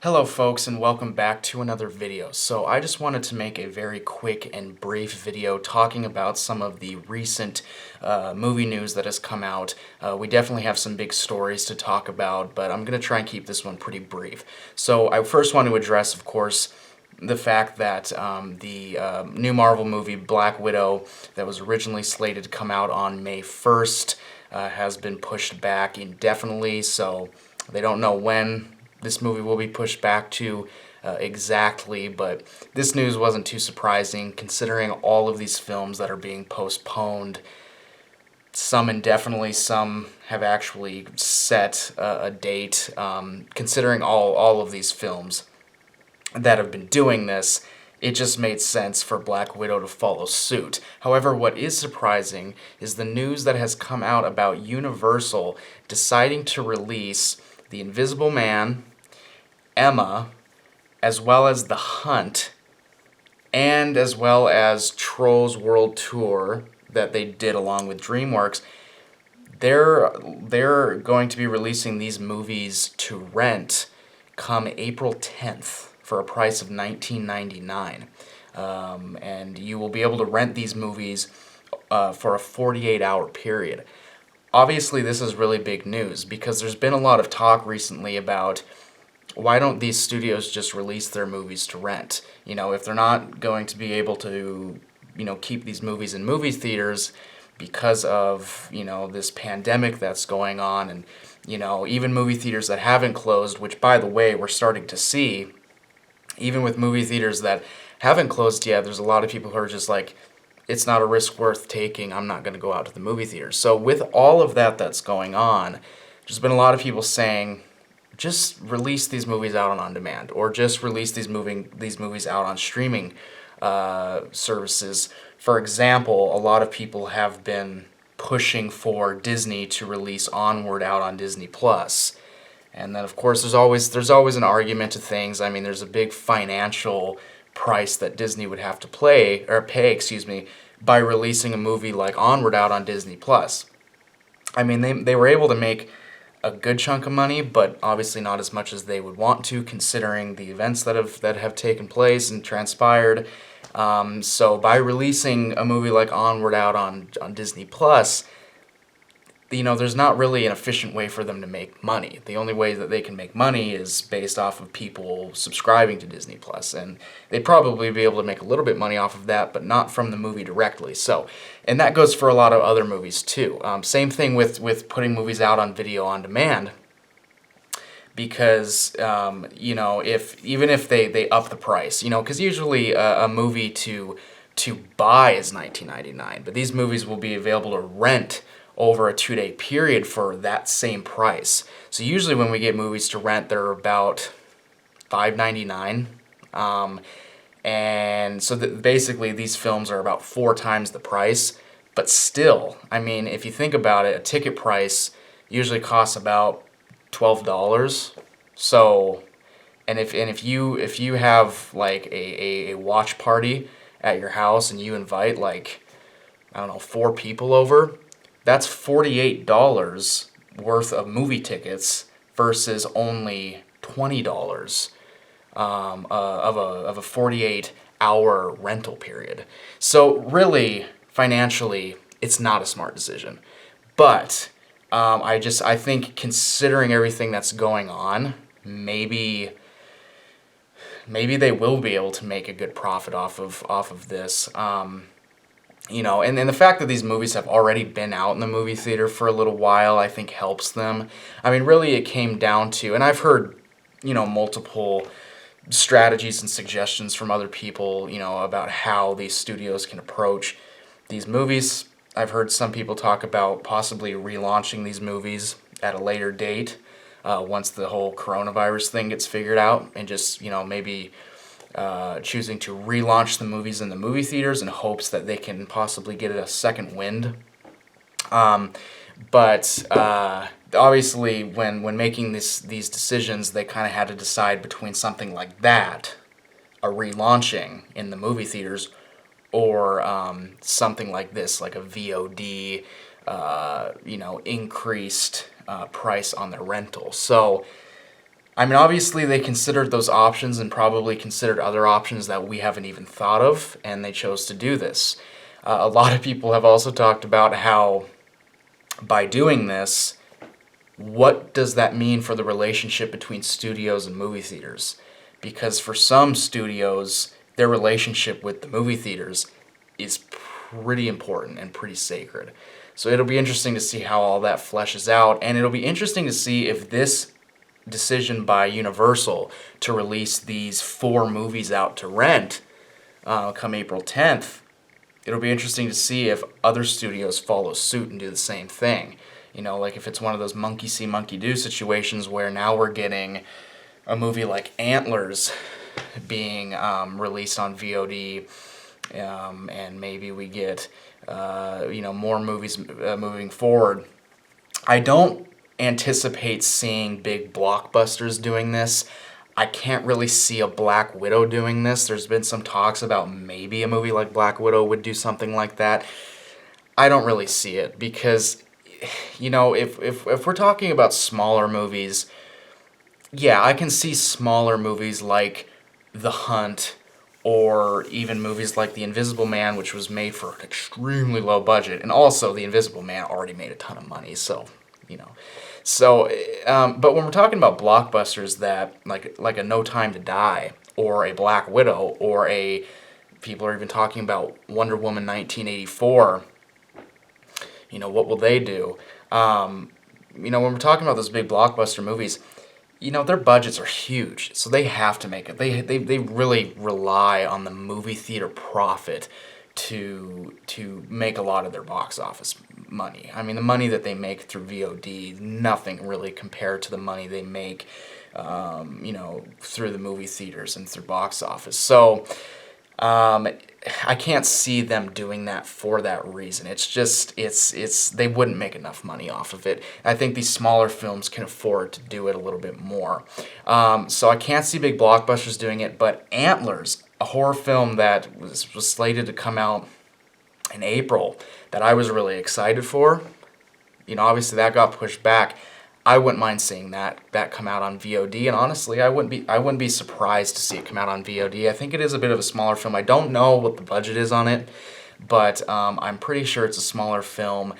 Hello folks, and welcome back to another video. So I just wanted to make a very quick and brief video talking about some of the recent movie news that has come out. We definitely have some big stories to talk about, but I'm going to try and keep this one pretty brief. So I first want to address, of course, the fact that the new Marvel movie Black Widow that was originally slated to come out on May 1st has been pushed back indefinitely, so they don't know when this movie will be pushed back to exactly, but this news wasn't too surprising considering all of these films that are being postponed. Some indefinitely, some have actually set a date. Considering all of these films that have been doing this, it just made sense for Black Widow to follow suit. However, what is surprising is the news that has come out about Universal deciding to release The Invisible Man, Emma, as well as The Hunt, and as well as Trolls World Tour that they did along with DreamWorks. They're going to be releasing these movies to rent come April 10th for a price of $19.99. And you will be able to rent these movies for a 48-hour period. Obviously, this is really big news because there's been a lot of talk recently about why don't these studios just release their movies to rent? You know, if they're not going to be able to, keep these movies in movie theaters because of, this pandemic that's going on, and, even movie theaters that haven't closed, which, by the way, we're starting to see, even with movie theaters that haven't closed yet, there's a lot of people who are just like, it's not a risk worth taking, I'm not going to go out to the movie theaters. So with all of that that's going on, there's been a lot of people saying, just release these movies out on demand, or just release these movies out on streaming services. For example, a lot of people have been pushing for Disney to release Onward out on Disney Plus. And then, of course, there's always an argument to things. I mean, there's a big financial price that Disney would have to pay, by releasing a movie like Onward out on Disney Plus. I mean, they were able to make a good chunk of money, but obviously not as much as they would want to, considering the events that have taken place and transpired. So by releasing a movie like Onward out on Disney Plus, there's not really an efficient way for them to make money. The only way that they can make money is based off of people subscribing to Disney Plus, and they'd probably be able to make a little bit money off of that, but not from the movie directly. So, and that goes for a lot of other movies too. Same thing with putting movies out on video on demand, because if they up the price, because usually a movie to buy is $19.99, but these movies will be available to rent over a 2-day period for that same price. So usually when we get movies to rent, they're about $5.99. And so basically these films are about 4 times the price. But still, I mean, if you think about it, a ticket price usually costs about $12. So, and if you have like a watch party at your house and you invite like, I don't know, 4 people over, that's $48 worth of movie tickets versus only $20 of a 48-hour rental period. So really, financially, it's not a smart decision. But I think considering everything that's going on, maybe they will be able to make a good profit off of this. And the fact that these movies have already been out in the movie theater for a little while, I think helps them. I mean, really it came down to, and I've heard, multiple strategies and suggestions from other people, about how these studios can approach these movies. I've heard some people talk about possibly relaunching these movies at a later date, once the whole coronavirus thing gets figured out, and just, maybe choosing to relaunch the movies in the movie theaters in hopes that they can possibly get a second wind. But obviously, when making these decisions, they kind of had to decide between something like that, a relaunching in the movie theaters, or something like this, like a VOD, increased price on their rental. So I mean, obviously they considered those options and probably considered other options that we haven't even thought of, and they chose to do this. A lot of people have also talked about how by doing this, what does that mean for the relationship between studios and movie theaters? Because for some studios, their relationship with the movie theaters is pretty important and pretty sacred. So it'll be interesting to see how all that fleshes out, and it'll be interesting to see if this decision by Universal to release these 4 movies out to rent come April 10th, it'll be interesting to see if other studios follow suit and do the same thing. You know, like if it's one of those monkey see, monkey do situations where now we're getting a movie like Antlers being released on VOD, and maybe we get more movies moving forward. I don't anticipate seeing big blockbusters doing this. I can't really see a Black Widow doing this. There's been some talks about maybe a movie like Black Widow would do something like that. I don't really see it because, if we're talking about smaller movies, yeah, I can see smaller movies like The Hunt or even movies like The Invisible Man, which was made for an extremely low budget. And also, The Invisible Man already made a ton of money, so, but when we're talking about blockbusters that, like a No Time to Die, or a Black Widow, or people are even talking about Wonder Woman 1984, what will they do? When we're talking about those big blockbuster movies, their budgets are huge, so they have to make it. They really rely on the movie theater profit to make a lot of their box office money. I mean, the money that they make through VOD, nothing really compared to the money they make, through the movie theaters and through box office. So, I can't see them doing that for that reason. It's just, they wouldn't make enough money off of it. I think these smaller films can afford to do it a little bit more. So I can't see big blockbusters doing it, but Antlers, a horror film that was slated to come out in April that I was really excited for, obviously that got pushed back. I wouldn't mind seeing that come out on VOD, and honestly, I wouldn't be surprised to see it come out on VOD. I think it is a bit of a smaller film. I don't know what the budget is on it, but I'm pretty sure it's a smaller film.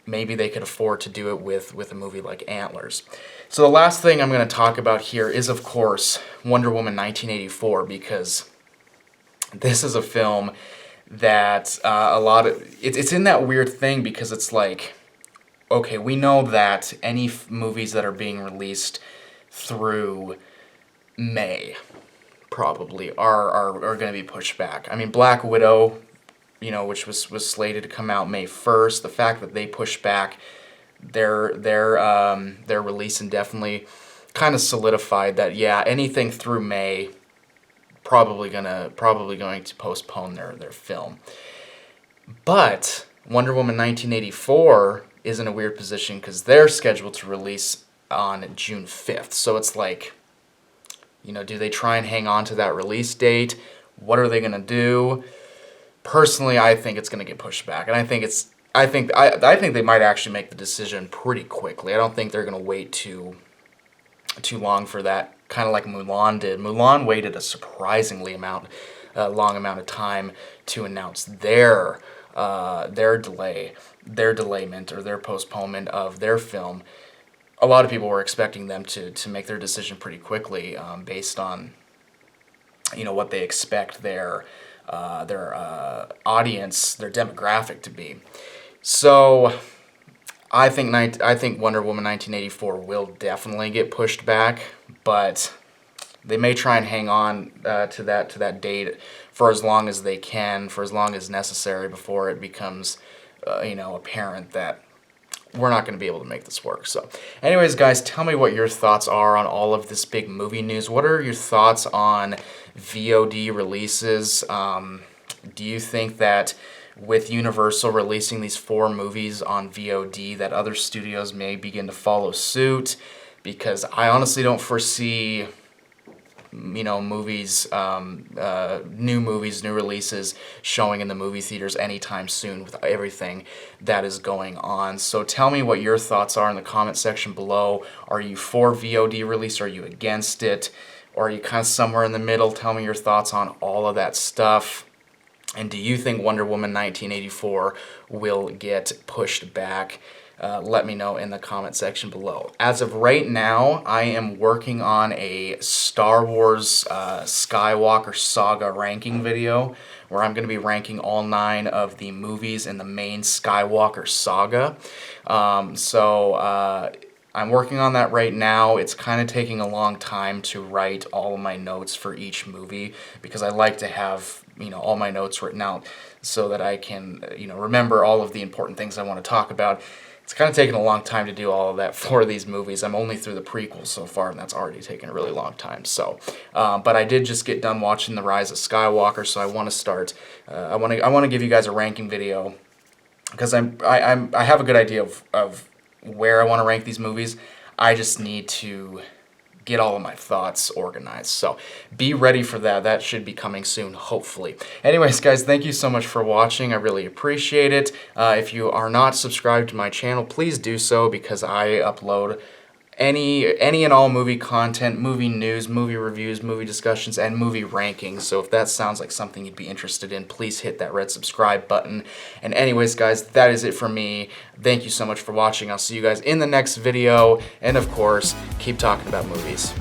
Maybe they could afford to do it with a movie like Antlers. So the last thing I'm going to talk about here is, of course, Wonder Woman 1984, because this is a film that it's in that weird thing because it's like, okay, we know that any movies that are being released through May probably are going to be pushed back. I mean, Black Widow, which was slated to come out May 1st, the fact that they pushed back their release indefinitely kind of solidified that, yeah, anything through May probably going to postpone their film. But Wonder Woman 1984 is in a weird position because they're scheduled to release on June 5th. So it's like, do they try and hang on to that release date? What are they going to do? Personally, I think it's going to get pushed back, and I think they might actually make the decision pretty quickly. I don't think they're going to wait too long for that, kind of like Mulan did. Mulan waited a surprisingly long amount of time to announce their delayment or their postponement of their film. A lot of people were expecting them to make their decision pretty quickly, based on what they expect their audience, their demographic to be. So I think Wonder Woman 1984 will definitely get pushed back, but they may try and hang on to that date for as long as they can, for as long as necessary, before it becomes apparent that we're not going to be able to make this work. So anyways, guys, tell me what your thoughts are on all of this big movie news. What are your thoughts on VOD releases? Do you think that with Universal releasing these 4 movies on VOD that other studios may begin to follow suit? Because I honestly don't foresee movies, new movies, new releases showing in the movie theaters anytime soon with everything that is going on. So tell me what your thoughts are in the comment section below. Are you for VOD release? Are you against it? Or are you kind of somewhere in the middle? Tell me your thoughts on all of that stuff. And do you think Wonder Woman 1984 will get pushed back? Let me know in the comment section below. As of right now, I am working on a Star Wars Skywalker Saga ranking video where I'm going to be ranking all 9 of the movies in the main Skywalker Saga. I'm working on that right now. It's kind of taking a long time to write all of my notes for each movie because I like to have, all my notes written out so that I can, remember all of the important things I want to talk about. It's kind of taken a long time to do all of that for these movies. I'm only through the prequels so far, and that's already taken a really long time. So, but I did just get done watching The Rise of Skywalker, so I want to start. I want to give you guys a ranking video because I have a good idea of where I want to rank these movies. I just need to get all of my thoughts organized. So be ready for that. That should be coming soon, hopefully. Anyways, guys, thank you so much for watching. I really appreciate it. If you are not subscribed to my channel, please do so because I upload any and all movie content, movie news, movie reviews, movie discussions, and movie rankings. So if that sounds like something you'd be interested in, please hit that red subscribe button. And anyways, guys, that is it for me. Thank you so much for watching. I'll see you guys in the next video. And of course, keep talking about movies.